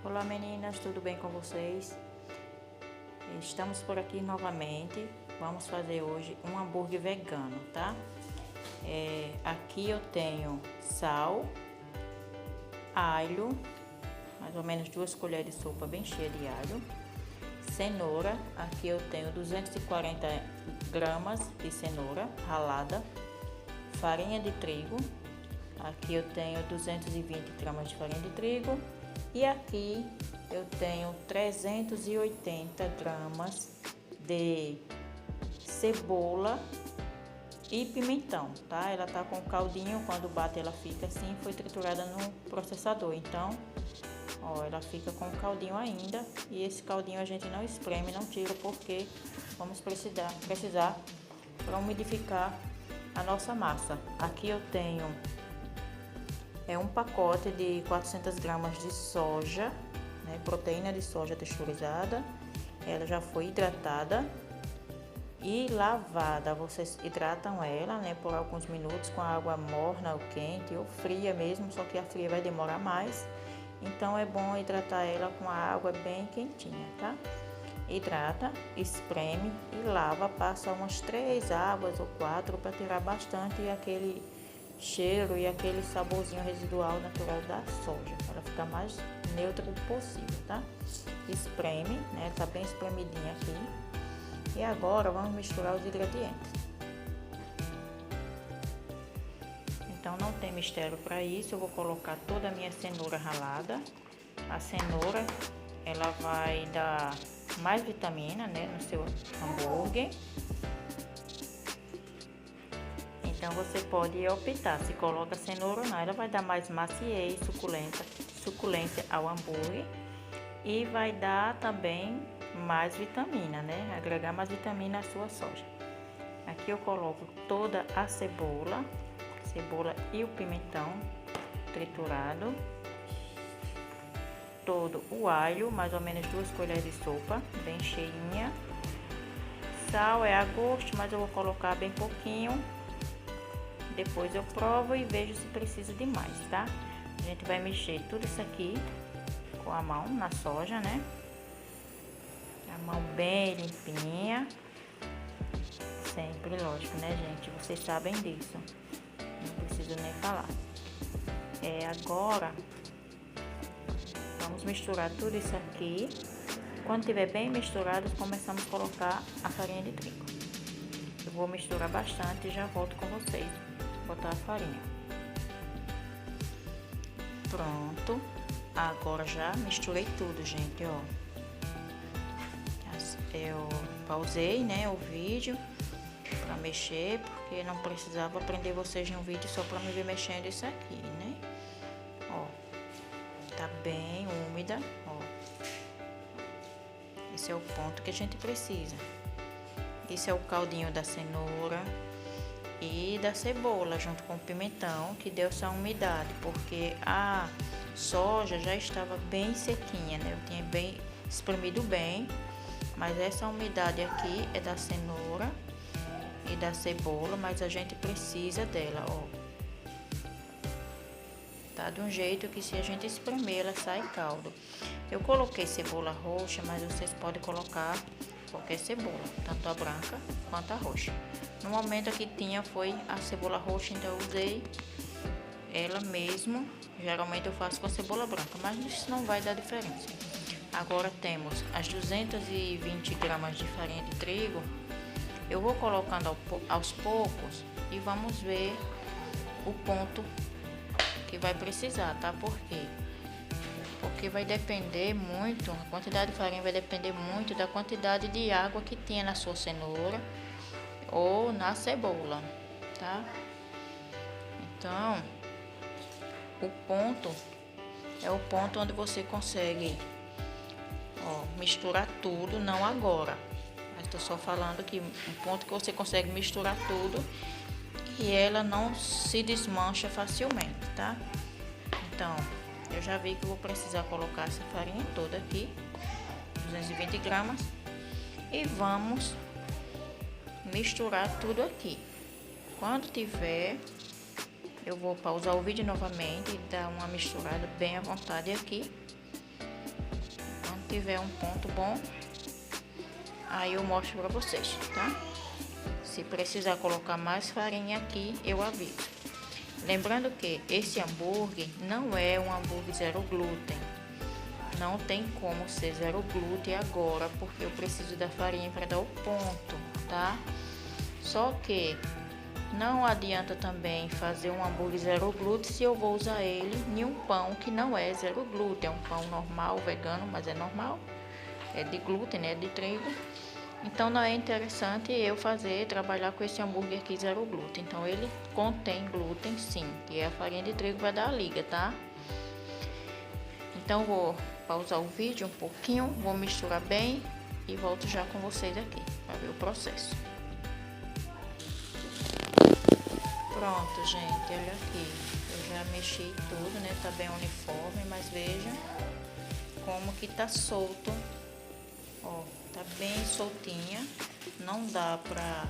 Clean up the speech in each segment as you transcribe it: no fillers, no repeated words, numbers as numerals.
Olá meninas, tudo bem com vocês? Estamos por aqui novamente. Vamos fazer hoje um hambúrguer vegano, tá? Aqui eu tenho sal, alho, mais ou menos 2 colheres de sopa bem cheia de alho, cenoura, aqui eu tenho 240 gramas de cenoura ralada, farinha de trigo, aqui eu tenho 220 gramas de farinha de trigo, e aqui eu tenho 380 gramas de cebola e pimentão, tá? Ela tá com caldinho, quando bate ela fica assim, foi triturada no processador, então, ó, ela fica com caldinho ainda, e esse caldinho a gente não espreme, não tira, porque vamos precisar para umidificar a nossa massa. Aqui eu tenho um pacote de 400 gramas de soja, né, proteína de soja texturizada. Ela já foi hidratada e lavada. Vocês hidratam ela, né, por alguns minutos com água morna ou quente ou fria mesmo, só que a fria vai demorar mais. Então é bom hidratar ela com a água bem quentinha, tá? Hidrata, espreme e lava, passa umas 3 águas ou 4 para tirar bastante aquele cheiro e aquele saborzinho residual natural da soja, para ficar mais neutra possível, tá? Espreme, né? Tá bem espremidinha aqui. E agora vamos misturar os ingredientes. Então não tem mistério para isso. Eu vou colocar toda a minha cenoura ralada. A cenoura, ela vai dar mais vitamina, né, no seu hambúrguer. Então você pode optar se coloca cenoura ou não, ela vai dar mais maciez, suculência ao hambúrguer e vai dar também mais vitamina, né? Agregar mais vitamina à sua soja. Aqui eu coloco toda a cebola e o pimentão triturado, todo o alho, mais ou menos 2 colheres de sopa, bem cheinha. Sal é a gosto, mas eu vou colocar bem pouquinho. Depois eu provo e vejo se precisa de mais, tá? A gente vai mexer tudo isso aqui com a mão na soja, né? A mão bem limpinha. Sempre, lógico, né, gente? Vocês sabem disso. Não preciso nem falar. Agora, vamos misturar tudo isso aqui. Quando estiver bem misturado, começamos a colocar a farinha de trigo. Eu vou misturar bastante e já volto com vocês. Botar a farinha. Pronto. Agora já misturei tudo, gente, ó. Eu pausei, né, o vídeo para mexer, porque não precisava prender vocês em um vídeo só para me ver mexendo isso aqui, né? Ó. Tá bem úmida, ó. Esse é o ponto que a gente precisa. Esse é o caldinho da cenoura e da cebola junto com o pimentão, que deu essa umidade, porque a soja já estava bem sequinha, né? Eu tinha bem espremido bem, mas essa umidade aqui é da cenoura e da cebola, mas a gente precisa dela, ó. Tá de um jeito que se a gente espremer, ela sai caldo. Eu coloquei cebola roxa, mas vocês podem colocar qualquer cebola, tanto a branca quanto a roxa. No momento aqui tinha foi a cebola roxa, então eu usei ela mesmo. Geralmente eu faço com a cebola branca, mas isso não vai dar diferença. Agora temos as 220 gramas de farinha de trigo. Eu vou colocando aos poucos e vamos ver o ponto que vai precisar, tá? Por quê? Porque vai depender muito, a quantidade de farinha vai depender muito da quantidade de água que tinha na sua cenoura ou na cebola, tá? Então, o ponto é o ponto onde você consegue, ó, misturar tudo, não agora, mas tô só falando que um ponto que você consegue misturar tudo e ela não se desmancha facilmente, tá? Então, eu já vi que eu vou precisar colocar essa farinha toda aqui, 220 gramas, e vamos misturar tudo aqui. Quando tiver, eu vou pausar o vídeo novamente e dar uma misturada bem à vontade aqui. tiver um ponto bom, aí eu mostro pra vocês, tá? Se precisar colocar mais farinha aqui, eu aviso. Lembrando que esse hambúrguer não é um hambúrguer zero glúten. Não tem como ser zero glúten agora, porque eu preciso da farinha para dar o ponto, tá? Só que não adianta também fazer um hambúrguer zero glúten se eu vou usar ele em um pão que não é zero glúten. É um pão normal, vegano, mas é normal. É de glúten, né? É de trigo. Então não é interessante eu trabalhar com esse hambúrguer aqui zero glúten. Então ele contém glúten sim, que é a farinha de trigo vai dar a liga, tá? Então vou pausar o vídeo um pouquinho, vou misturar bem e volto já com vocês aqui para ver o processo. Pronto, gente, olha aqui, eu já mexi tudo, né? Tá bem uniforme, mas veja como que tá solto, ó, tá bem soltinha. Não dá pra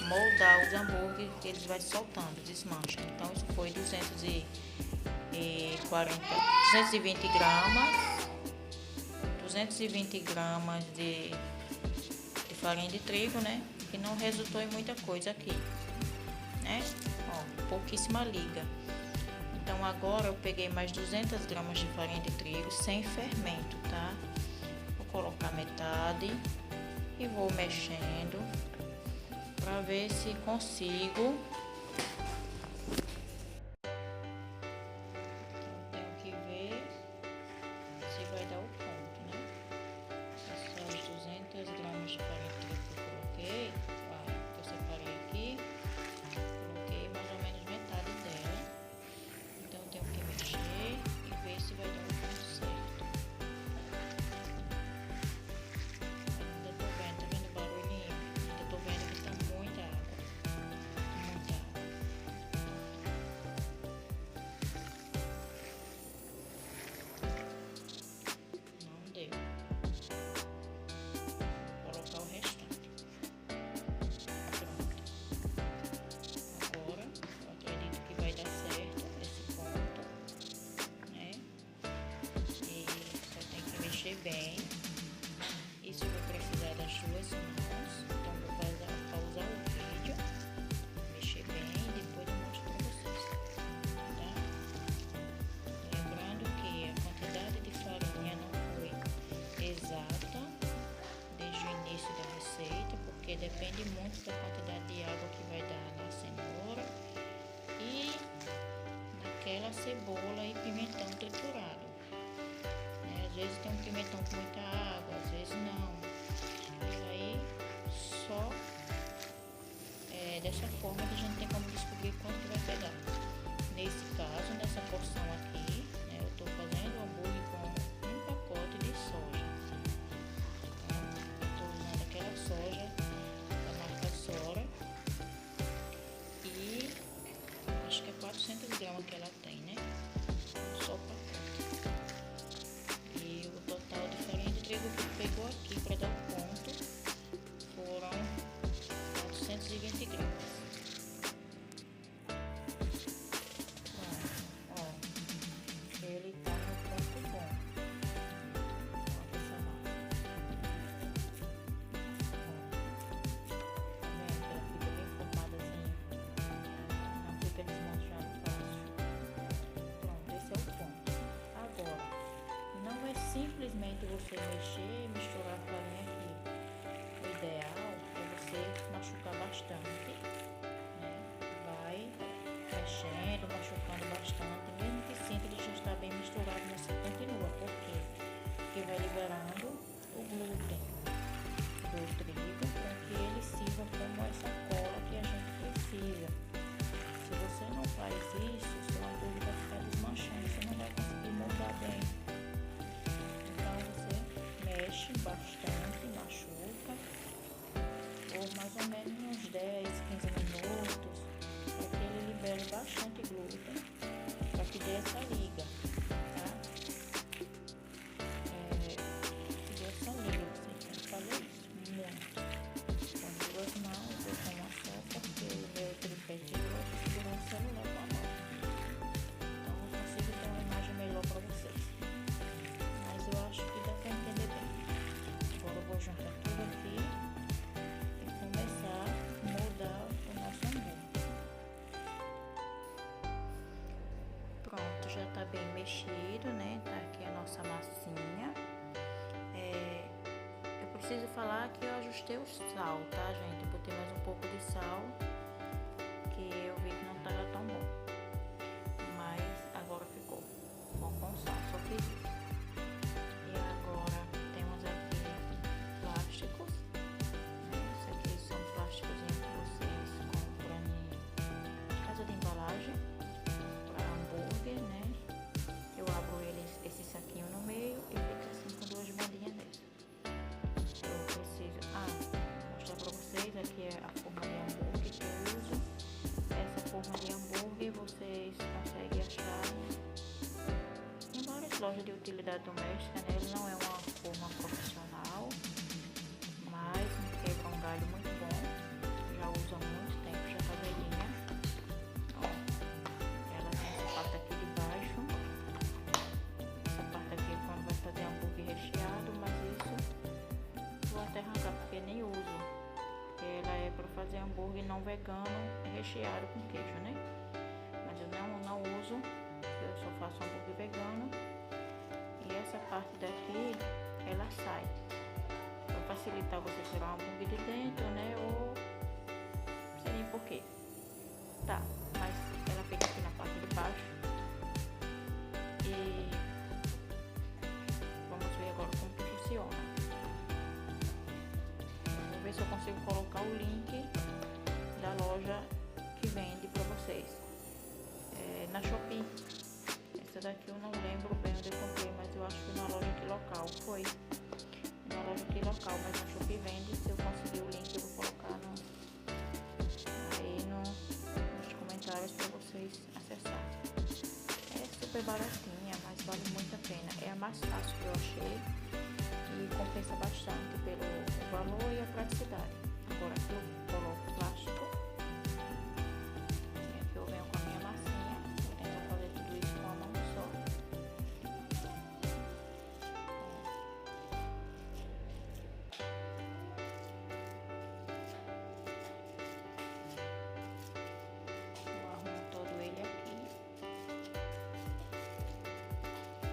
moldar os hambúrgueres, que eles vai soltando, desmancha. Então isso foi 220 gramas de farinha de trigo, né? Que não resultou em muita coisa aqui, né? Ó, pouquíssima liga. Então agora eu peguei mais 200 gramas de farinha de trigo sem fermento, tá? Vou colocar metade e vou mexendo para ver se consigo. Bem, isso eu vou precisar das duas mãos, então vou pausar o vídeo, mexer bem e depois eu mostro para vocês, tá? Lembrando que a quantidade de farinha não foi exata desde o início da receita, porque depende muito da quantidade de água que vai dar na cenoura e naquela cebola e pimentão triturado. Às vezes tem um pimentão com muita água, às vezes não. E aí só dessa forma que a gente tem como descobrir quanto vai pegar. Nesse caso, nessa porção aqui, né, eu estou fazendo o hambúrguer com um pacote de soja. Então, eu estou usando aquela soja da marca Sora. E acho que é 400 gramas que ela tem, né? Só o pacote. O que pegou aqui para dar o ponto foram 420 gramas. Pronto, ó, ele tá no ponto bom. Ó, deixa eu lá. Tá vendo? Ela fica bem formadazinha, não fica desmanchado fácil. Pronto, esse é o ponto. Agora, não é simplesmente você mexer e misturar a farinha aqui. O ideal é você machucar bastante, né? Vai mexendo, machucando bastante, mesmo que sinta que já está bem misturado, mas você continua. Por quê? Porque vai liberando o glúten do trigo para que ele sirva como essa cola que a gente precisa. Se você não faz isso, seu hambúrguer vai ficar desmanchando, você não vai conseguir moldar bem. Mexe bastante, machuca, por mais ou menos uns 10, 15 minutos, para que ele libere bastante glúten, para que dê essa liga, tá? Que dê essa liga, você tem que fazer isso, muito. Com duas mãos ou com uma só, porque o meu tripé de hoje segurou o celular com a mão. preciso falar que eu ajustei o sal, tá, gente? Eu botei mais um pouco de sal, que eu vi que não estava tão bom. Mas agora ficou bom com sal, só fiz isso. E agora temos aqui plásticos. Esses aqui são plásticos que vocês compram em casa de embalagem para hambúrguer, né? Eu abro esse saquinho no meio e fica assim com duas bandinhas dentro. Eu preciso mostrar para vocês, aqui é a forma de hambúrguer que eu uso. Essa forma de hambúrguer vocês conseguem achar em várias lojas de utilidade doméstica, né? Ele não é uma forma profissional, mas me quebra um galho muito bom. Já uso há muito tempo, já tá velhinha. Ó, ela tem essa parte aqui de baixo. Essa parte aqui é quando vai fazer hambúrguer recheado, mas isso vou até arrancar porque nem uso. Ela é para fazer hambúrguer não vegano recheado com queijo, né? Mas eu não uso, eu só faço hambúrguer vegano. E essa parte daqui, ela sai para facilitar você tirar o hambúrguer de dentro, né? Ou não sei nem porquê. Tá, mas ela fica aqui na parte de baixo. E vamos ver agora como que funciona. Vou ver se eu consigo colocar o link da loja que vende para vocês. Na Shopee. Essa daqui eu não lembro bem onde eu comprei, mas eu acho que na loja aqui local foi. Na loja aqui local, mas na Shopee vende. Se eu conseguir o link eu vou colocar nos comentários para vocês acessarem. É super baratinha, mas vale muito a pena. É a mais fácil que eu achei e compensa bastante pelo valor e a praticidade. Agora aqui eu coloco plástico. E aqui eu venho com a minha massinha. Vou tentar fazer tudo isso com a mão só. Eu arrumo todo ele aqui.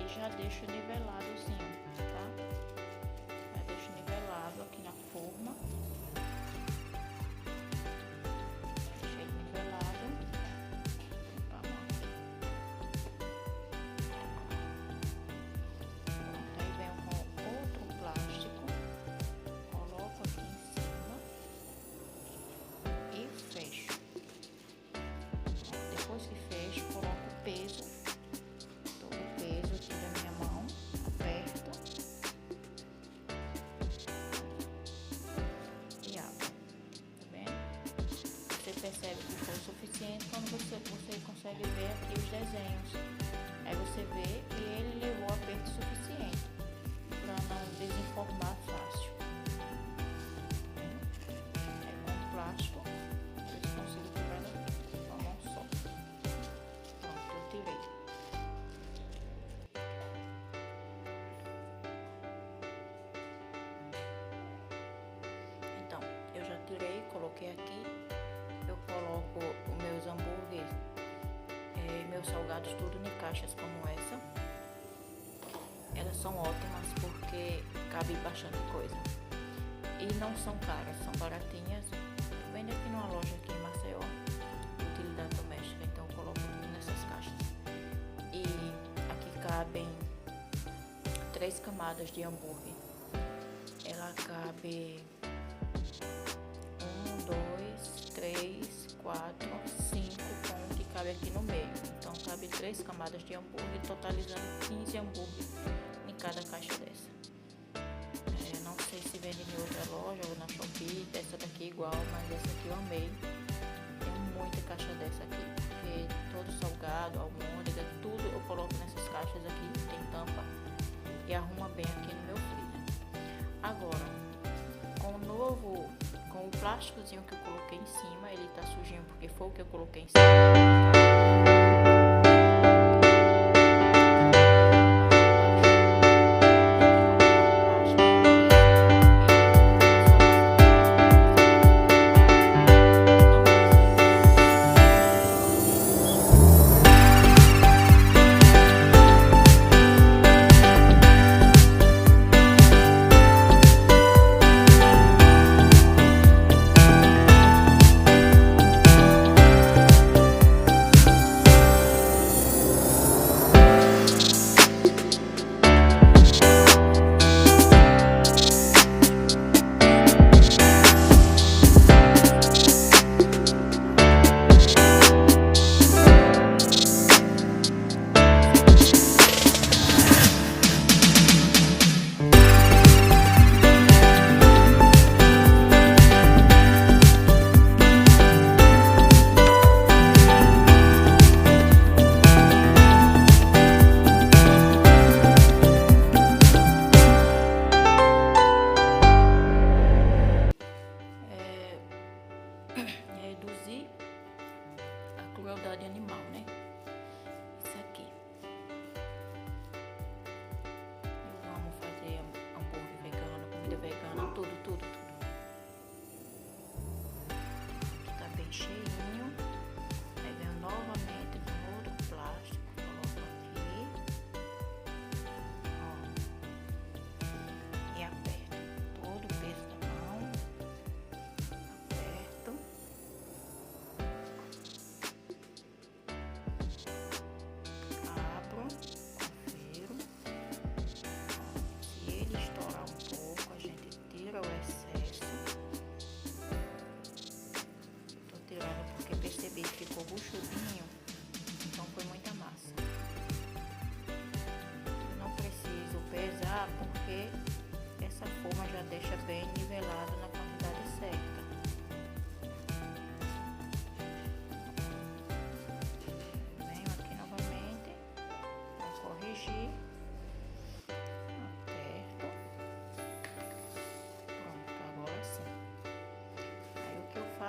E já deixo niveladozinho, tá? Já deixo nivelado aqui na forma. Deixei nivelado. Pronto, aí venho com outro plástico. Coloco aqui em cima. E fecho. Depois que fecho, coloco o peso. Todo o peso aqui da minha mão. Aperto. E abro. Tá vendo? Você percebe que foi o suficiente quando você consegue ver aqui os desenhos. Aí você vê que ele levou aperto suficiente para não desenformar fácil. É com plástico, eu consigo tirar daqui com a mão só. Pronto, eu tirei. Então, eu já tirei, coloquei aqui. Eu coloco os meus hambúrgueres, meus salgados tudo em caixas como essa. Elas são ótimas porque cabe bastante coisa. E não são caras, são baratinhas. Eu vendo aqui numa loja aqui em Maceió, utilidade doméstica, então eu coloco tudo nessas caixas. E aqui cabem 3 camadas de hambúrguer. Ela cabe 1, 2, 3, 4, 5 com o que cabe aqui no meio. Então cabe 3 camadas de hambúrguer, totalizando 15 hambúrguer em cada caixa dessa. Não sei se vende em outra loja ou na Shopee, essa daqui é igual, mas essa aqui eu amei. Tem muita caixa dessa aqui, porque todo salgado, almôndega, tudo eu coloco nessas caixas aqui, tem tampa e arruma bem aqui no meu freezer. Agora, com o plásticozinho que eu coloquei em cima, ele tá sujinho porque foi o que eu coloquei em cima.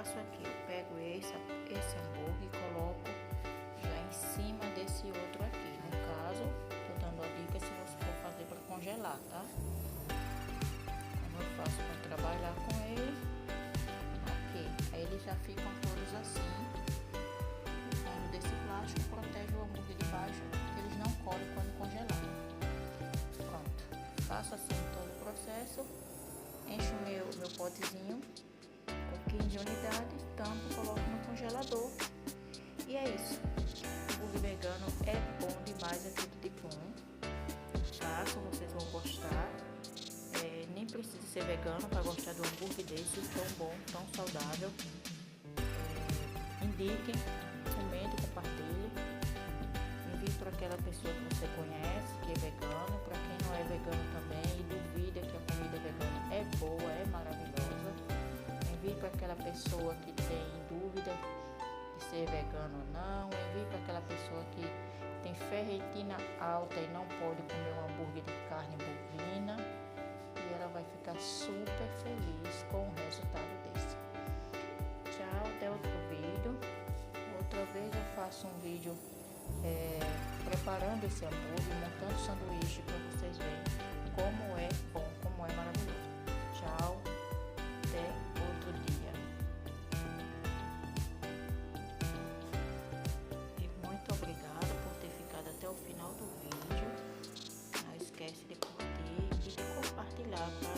faço aqui? Eu pego esse hambúrguer e coloco já em cima desse outro aqui. No caso, tô dando a dica se você for fazer para congelar, tá? Como eu faço para trabalhar com ele, aqui. Aí eles já ficam todos assim. O fundo desse plástico protege o hambúrguer de baixo, que eles não colhem quando congelar. Pronto. Faço assim todo o processo. Encho o meu potezinho, um pouquinho de unidade, tampo, coloco no congelador. E é isso. O hambúrguer vegano é bom demais, é tudo de bom. Façam, vocês vão gostar. Nem precisa ser vegano para gostar do hambúrguer desse, tão bom, tão saudável. Indiquem, comentem, compartilhem. Envie para aquela pessoa que você conhece, que é vegano, para quem não é vegano também e duvida que a comida vegana é boa, é maravilhosa. Envie para aquela pessoa que tem dúvida de ser vegano ou não. Envie para aquela pessoa que tem ferritina alta e não pode comer um hambúrguer de carne bovina. E ela vai ficar super feliz com o resultado desse. Tchau, até outro vídeo. Outra vez eu faço um vídeo preparando esse hambúrguer, montando sanduíche para vocês verem como é bom, como é maravilhoso. Tchau, até outro dia. E muito obrigada por ter ficado até o final do vídeo. Não esquece de curtir e de compartilhar, tá?